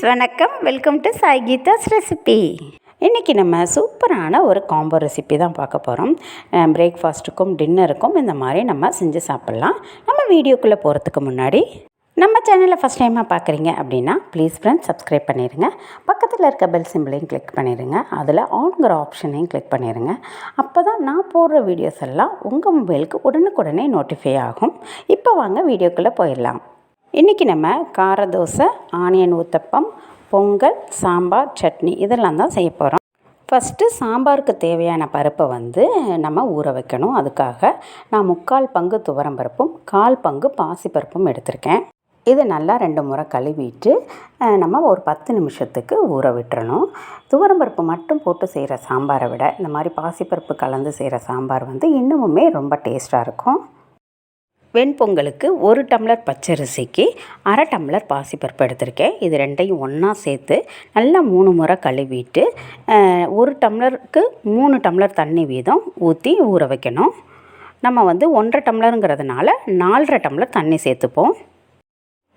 வணக்கம். Welcome to Sai Geetha's recipe. இன்றைக்கி நம்ம சூப்பரான ஒரு காம்போ ரெசிபி தான் பார்க்க போகிறோம். பிரேக்ஃபாஸ்ட்டுக்கும் டின்னருக்கும் இந்த மாதிரி நம்ம செஞ்சு சாப்பிட்லாம். நம்ம வீடியோக்குள்ளே போகிறதுக்கு முன்னாடி நம்ம சேனலை ஃபஸ்ட் டைமாக பார்க்குறீங்க அப்படின்னா ப்ளீஸ் ஃப்ரெண்ட்ஸ் சப்ஸ்கிரைப் பண்ணிடுங்க. பக்கத்தில் இருக்க பெல் சிம்பிளையும் கிளிக் பண்ணிடுங்க. அதில் ஆன்கிற ஆப்ஷனையும் கிளிக் பண்ணிடுங்க. அப்போ தான் நான் போடுற வீடியோஸ் எல்லாம் உங்கள் மொபைலுக்கு உடனுக்குடனே நோட்டிஃபை ஆகும். இப்போ வாங்க வீடியோக்குள்ளே போயிடலாம். இன்றைக்கி நம்ம காரதோசை, ஆனியன் ஊத்தப்பம், பொங்கல், சாம்பார், சட்னி இதெல்லாம் தான் செய்ய போகிறோம். ஃபஸ்ட்டு சாம்பாருக்கு தேவையான பருப்பை நம்ம ஊற வைக்கணும். அதுக்காக நான் 3/4 பங்கு துவரம்பருப்பும் 1/4 பங்கு பாசிப்பருப்பும் எடுத்திருக்கேன். இது நல்லா 2 முறை கழுவிட்டு நம்ம ஒரு 10 நிமிஷத்துக்கு ஊற விட்டுறணும். துவரம்பருப்பு மட்டும் போட்டு செய்கிற சாம்பாரை விட இந்த மாதிரி பாசிப்பருப்பு கலந்து செய்கிற சாம்பார் இன்னுமுமே ரொம்ப டேஸ்ட்டாக இருக்கும். வெண்பொங்கலுக்கு 1 டம்ளர் பச்சரிசிக்கு 1/2 டம்ளர் பாசிப்பருப்பு எடுத்திருக்கேன். இது ரெண்டையும் ஒன்றா சேர்த்து நல்லா 3 முறை கழுவிட்டு 1 டம்ளருக்கு 3 டம்ளர் தண்ணி வீதம் ஊற்றி ஊற வைக்கணும். நம்ம 1.5 டம்ளருங்கிறதுனால 4.5 டம்ளர் தண்ணி சேர்த்துப்போம்.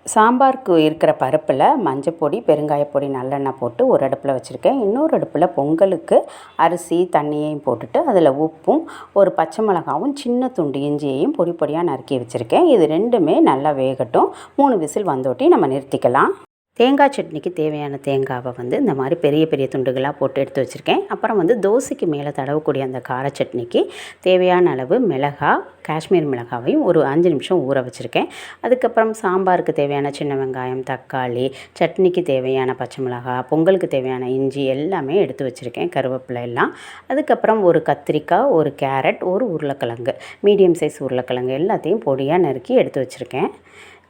சாம்பாருக்கு இருக்கிற பருப்பில் மஞ்சப்பொடி, பெருங்காயப்பொடி, நல்லெண்ணெய் போட்டு ஒரு அடுப்பில் வச்சுருக்கேன். இன்னொரு அடுப்பில் பொங்கலுக்கு அரிசி தண்ணியையும் போட்டுட்டு அதில் உப்பும் ஒரு பச்சை மிளகாவும் சின்ன துண்டு இஞ்சியையும் பொடி பொடியாக நறுக்கி வச்சுருக்கேன். இது ரெண்டுமே நல்லா வேகட்டும். 3 விசில் வந்தோட்டி நம்ம நிறுத்திக்கலாம். தேங்காய் சட்னிக்கு தேவையான தேங்காவை இந்த மாதிரி பெரிய பெரிய துண்டுகளாக போட்டு எடுத்து வச்சுருக்கேன். அப்புறம் தோசைக்கு மேலே தடவக்கூடிய அந்த கார சட்னிக்கு தேவையான அளவு மிளகாய், காஷ்மீர் மிளகாவையும் ஒரு 5 நிமிஷம் ஊற வச்சுருக்கேன். அதுக்கப்புறம் சாம்பாருக்கு தேவையான சின்ன வெங்காயம், தக்காளி, சட்னிக்கு தேவையான பச்சை மிளகாய், பொங்கலுக்கு தேவையான இஞ்சி எல்லாமே எடுத்து வச்சுருக்கேன். கருவேப்பிலை எல்லாம். அதுக்கப்புறம் ஒரு கத்திரிக்காய், ஒரு கேரட், ஒரு உருளைக்கிழங்கு, மீடியம் சைஸ் உருளைக்கிழங்கு எல்லாத்தையும் பொடியாக நறுக்கி எடுத்து வச்சுருக்கேன்.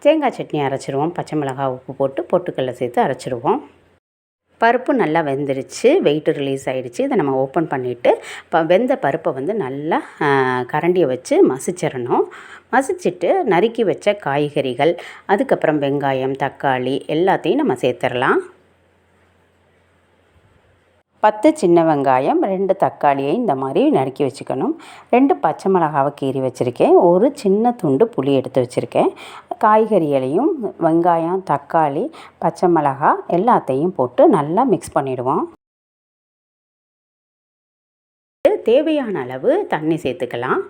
தேங்காய் சட்னி அரைச்சிடுவோம். பச்சை மிளகாய், உப்பு போட்டு பொட்டுக்கடலை சேர்த்து அரைச்சிடுவோம். பருப்பு நல்லா வெந்துருச்சு, வெயிட் ரிலீஸ் ஆகிடுச்சு. இதை நம்ம ஓப்பன் பண்ணிவிட்டு வெந்த பருப்பை நல்லா கரண்டியை வச்சு மசிச்சிடணும். மசிச்சுட்டு நறுக்கி வச்ச காய்கறிகள், அதுக்கப்புறம் வெங்காயம், தக்காளி எல்லாத்தையும் நம்ம சேர்த்துடலாம். 10 சின்ன வெங்காயம், 2 தக்காளியை இந்த மாதிரி நறுக்கி வச்சுக்கணும். 2 பச்சை மிளகாவை கீறி வச்சுருக்கேன். ஒரு சின்ன துண்டு புளி எடுத்து வச்சுருக்கேன். காய்கறிகளையும் வெங்காயம், தக்காளி, பச்சை மிளகாய் எல்லாத்தையும் போட்டு நல்லா மிக்ஸ் பண்ணிவிடுவோம். தேவையான அளவு தண்ணி சேர்த்துக்கலாம்.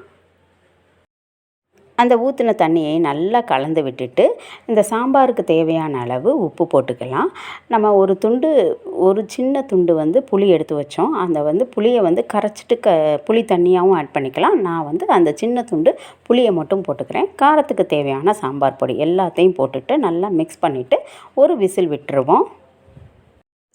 அந்த ஊற்றின தண்ணியை நல்லா கலந்து விட்டுட்டு இந்த சாம்பாருக்கு தேவையான அளவு உப்பு போட்டுக்கலாம். நம்ம ஒரு சின்ன துண்டு புளி எடுத்து வச்சோம். அந்த புளியை கரைச்சிட்டு புளி தண்ணியாகவும் ஆட் பண்ணிக்கலாம். நான் அந்த சின்ன துண்டு புளியை மட்டும் போட்டுக்கிறேன். காரத்துக்கு தேவையான சாம்பார் பொடி எல்லாத்தையும் போட்டுட்டு நல்லா மிக்ஸ் பண்ணிவிட்டு ஒரு விசில் விட்டுருவோம்.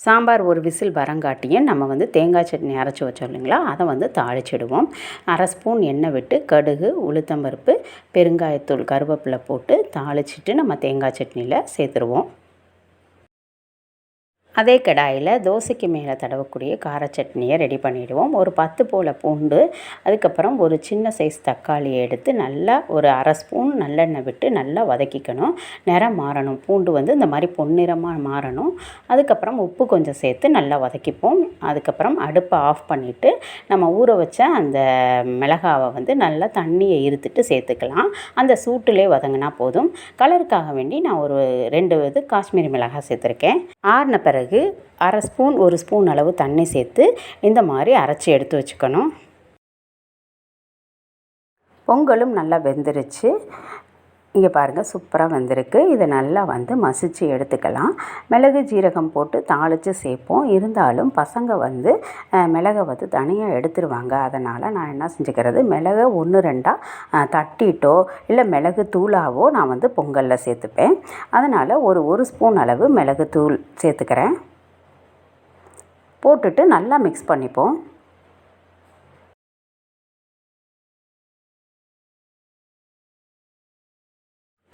சாம்பார் ஒரு விசில் வரங்காட்டியும் நம்ம தேங்காய் சட்னி அரைச்சி வச்சோம் இல்லைங்களா, அதை தாளிச்சிடுவோம். 1/2 ஸ்பூன் எண்ணெய் விட்டு கடுகு, உளுத்தம்பருப்பு, பெருங்காயத்தூள், கருவேப்பிலை போட்டு தாளிச்சிட்டு நம்ம தேங்காய் சட்னியில் சேர்த்துருவோம். அதே கடாயில் தோசைக்கு மேலே தடவக்கூடிய கார சட்னியை ரெடி பண்ணிவிடுவோம். ஒரு 10 போல் பூண்டு, அதுக்கப்புறம் ஒரு சின்ன சைஸ் தக்காளியை எடுத்து நல்லா ஒரு 1/2 ஸ்பூன் நல்லெண்ணெய் விட்டு நல்லா வதக்கிக்கணும். நிறம் மாறணும். பூண்டு இந்த மாதிரி பொன்னிறமாக மாறணும். அதுக்கப்புறம் உப்பு கொஞ்சம் சேர்த்து நல்லா வதக்கிப்போம். அதுக்கப்புறம் அடுப்பை ஆஃப் பண்ணிவிட்டு நம்ம ஊற வச்ச அந்த மிளகாவை நல்லா தண்ணியை இருத்துட்டு சேர்த்துக்கலாம். அந்த சூட்டிலே வதங்கினா போதும். கலருக்காக வேண்டி நான் ஒரு 2 காஷ்மீரி மிளகாய் சேர்த்துருக்கேன். ஆறின பிறகு 1/2 ஸ்பூன் 1 ஸ்பூன் அளவு தண்ணி சேர்த்து இந்த மாதிரி அரைச்சி எடுத்து வச்சுக்கணும். பொங்கலும் நல்லா வெந்துருச்சு. இங்கே பாருங்கள், சூப்பராக வெந்திருக்கு. இதை நல்லா மசிச்சு எடுத்துக்கலாம். மிளகு ஜீரகம் போட்டு தாளித்து சேர்ப்போம். இருந்தாலும் பசங்க மிளகை தனியாக எடுத்துருவாங்க. அதனால் நான் என்ன செஞ்சுக்கிறது, மிளகை 1-2 தட்டிட்டோ இல்லை மிளகு தூளாவோ நான் பொங்கலில் சேர்த்துப்பேன். அதனால் ஒரு ஸ்பூன் அளவு மிளகு தூள் சேர்த்துக்கிறேன். போட்டுட்டு நல்லா மிக்ஸ் பண்ணிப்போம்.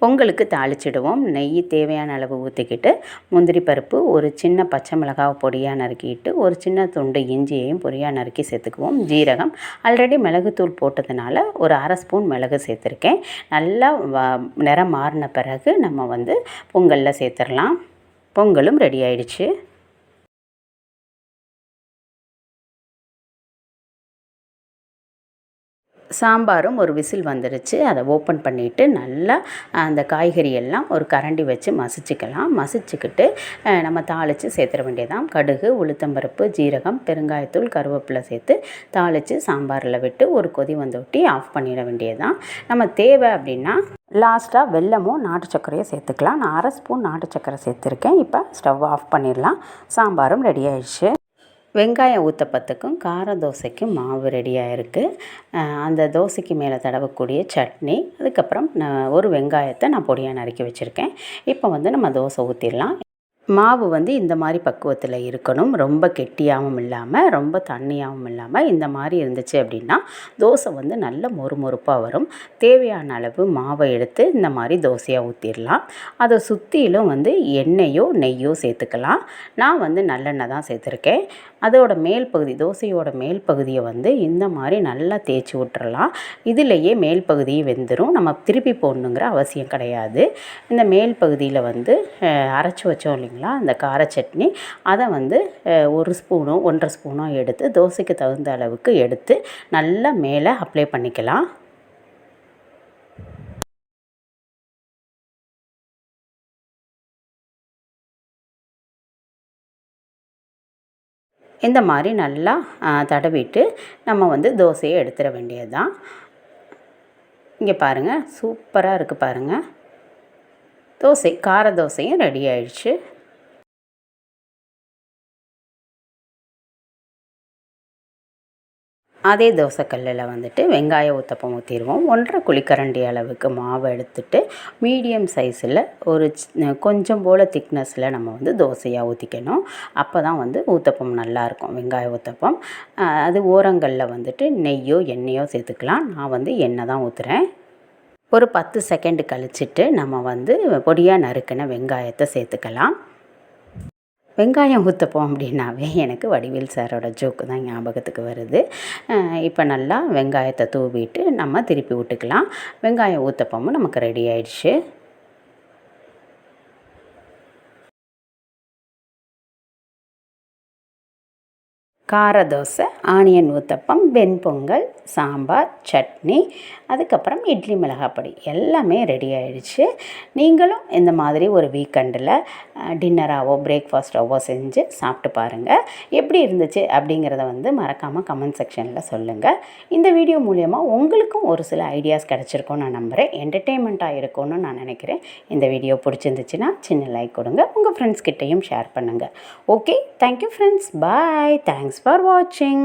பொங்கலுக்கு தாளிச்சிடுவோம். நெய் தேவையான அளவு ஊற்றிக்கிட்டு முந்திரி பருப்பு, ஒரு சின்ன பச்சை மிளகாவை பொடியாக நறுக்கிட்டு ஒரு சின்ன துண்டு இஞ்சியையும் பொடியாக நறுக்கி சேர்த்துக்குவோம். ஜீரகம் ஆல்ரெடி மிளகுத்தூள் போட்டதுனால ஒரு 1/2 ஸ்பூன் மிளகு சேர்த்துருக்கேன். நல்லா நிறம் மாறின பிறகு நம்ம பொங்கலில் சேர்த்துடலாம். பொங்கலும் ரெடி ஆயிடுச்சு. சாம்பாரும் ஒரு விசில் வந்துடுச்சு. அதை ஓப்பன் பண்ணிவிட்டு நல்லா அந்த காய்கறி எல்லாம் ஒரு கரண்டி வச்சு மசிச்சுக்கலாம். மசிச்சுக்கிட்டு நம்ம தாளித்து சேர்த்துட வேண்டியதான். கடுகு, உளுத்தம்பருப்பு, ஜீரகம், பெருங்காயத்தூள், கருவேப்பிலை சேர்த்து தாளித்து சாம்பாரில் விட்டு ஒரு கொதி வந்து ஒட்டி ஆஃப் பண்ணிட வேண்டியதான். நம்ம தேவை அப்படின்னா லாஸ்ட்டாக வெல்லமும் நாட்டு சர்க்கரையை சேர்த்துக்கலாம். நான் 1/2 ஸ்பூன் நாட்டு சர்க்கரை சேர்த்துருக்கேன். இப்போ ஸ்டவ் ஆஃப் பண்ணிடலாம். சாம்பாரும் ரெடி ஆயிடுச்சு. வெங்காயம் ஊத்தப்பத்துக்கும் கார தோசைக்கும் மாவு ரெடியாக இருக்குது. அந்த தோசைக்கு மேலே தடவக்கூடிய சட்னி, அதுக்கப்புறம் ஒரு வெங்காயத்தை நான் பொடியாக நறுக்கி வச்சுருக்கேன். இப்போ வந்து நம்ம தோசை ஊற்றிடலாம். மாவு வந்து இந்த மாதிரி பக்குவத்தில் இருக்கணும். ரொம்ப கெட்டியாகவும் இல்லாமல் ரொம்ப தண்ணியாகவும் இல்லாமல் இந்த மாதிரி இருந்துச்சு அப்படின்னா தோசை வந்து நல்ல மொறுமொறுப்பாக வரும். தேவையான அளவு மாவை எடுத்து இந்த மாதிரி தோசையாக ஊற்றிடலாம். அதை சுற்றிலும் வந்து எண்ணெயோ நெய்யோ சேர்த்துக்கலாம். நான் வந்து நல்லெண்ணெய் தான் சேர்த்துருக்கேன். அதோட மேல் பகுதி, தோசையோட மேல் பகுதியை வந்து இந்த மாதிரி நல்லா தேய்ச்சி விட்டுறலாம். இதிலேயே மேல் பகுதியை வெந்துடும். நம்ம திருப்பி போடணுங்கிற அவசியம் கிடையாது. இந்த மேல் பகுதியில் வந்து அரைச்சி வச்சோம் இல்லைங்களா அந்த கார சட்னி, அதை வந்து 1 ஸ்பூனோ 1.5 ஸ்பூனோ எடுத்து தோசைக்கு தகுந்த அளவுக்கு எடுத்து நல்லா மேலே அப்ளை பண்ணிக்கலாம். இந்த மாதிரி நல்லா தடவிட்டு நம்ம வந்து தோசையை எடுத்துட வேண்டியது தான். இங்கே பாருங்கள், சூப்பராக இருக்குது பாருங்கள். தோசை, கார தோசையும் ரெடி ஆயிடுச்சு. அதே தோசைக்கல்லில் வந்துட்டு வெங்காய ஊத்தப்பம் ஊற்றிடுவோம். 1.5 குழிக்கரண்டி அளவுக்கு மாவை எடுத்துட்டு மீடியம் சைஸில் ஒரு கொஞ்சம் போல் திக்னஸில் நம்ம வந்து தோசையாக ஊற்றிக்கணும். அப்போ தான் வந்து ஊத்தப்பம் நல்லாயிருக்கும், வெங்காய ஊத்தப்பம். அது ஓரங்களில் வந்துட்டு நெய்யோ எண்ணெயோ சேர்த்துக்கலாம். நான் வந்து எண்ணெய் தான் ஊற்றுறேன். ஒரு 10 செகண்ட் கழிச்சிட்டு நம்ம வந்து பொடியாக நறுக்கின வெங்காயத்தை சேர்த்துக்கலாம். வெங்காயம் ஊற்றப்போம் அப்படின்னாவே எனக்கு வடிவேல் சாரோட ஜோக்கு தான் ஞாபகத்துக்கு வருது. இப்போ நல்லா வெங்காயத்தை தூவிட்டு நம்ம திருப்பி விட்டுக்கலாம். வெங்காயம் ஊற்றப்பமும் நமக்கு ரெடி ஆயிடுச்சு. கார தோசை, ஆனியன் ஊத்தப்பம், வெண்பொங்கல், சாம்பார், சட்னி, அதுக்கப்புறம் இட்லி மிளகாப்பொடி எல்லாமே ரெடி ஆகிடுச்சு. நீங்களும் இந்த மாதிரி ஒரு வீக்கெண்டில் டின்னராகவோ பிரேக்ஃபாஸ்ட்டாவோ செஞ்சு சாப்பிட்டு பாருங்கள். எப்படி இருந்துச்சு அப்படிங்கிறத வந்து மறக்காமல் கமெண்ட் செக்ஷனில் சொல்லுங்கள். இந்த வீடியோ மூலயமா உங்களுக்கும் ஒரு சில ஐடியாஸ் கிடச்சிருக்கும்னு நான் நம்புகிறேன். என்டர்டெயின்மெண்ட்டாக இருக்கும்னு நான் நினைக்கிறேன். இந்த வீடியோ பிடிச்சிருந்துச்சுன்னா சின்ன லைக் கொடுங்க. உங்கள் ஃப்ரெண்ட்ஸ்கிட்டையும் ஷேர் பண்ணுங்கள். Okay, thank you friends. Bye. Thanks for watching.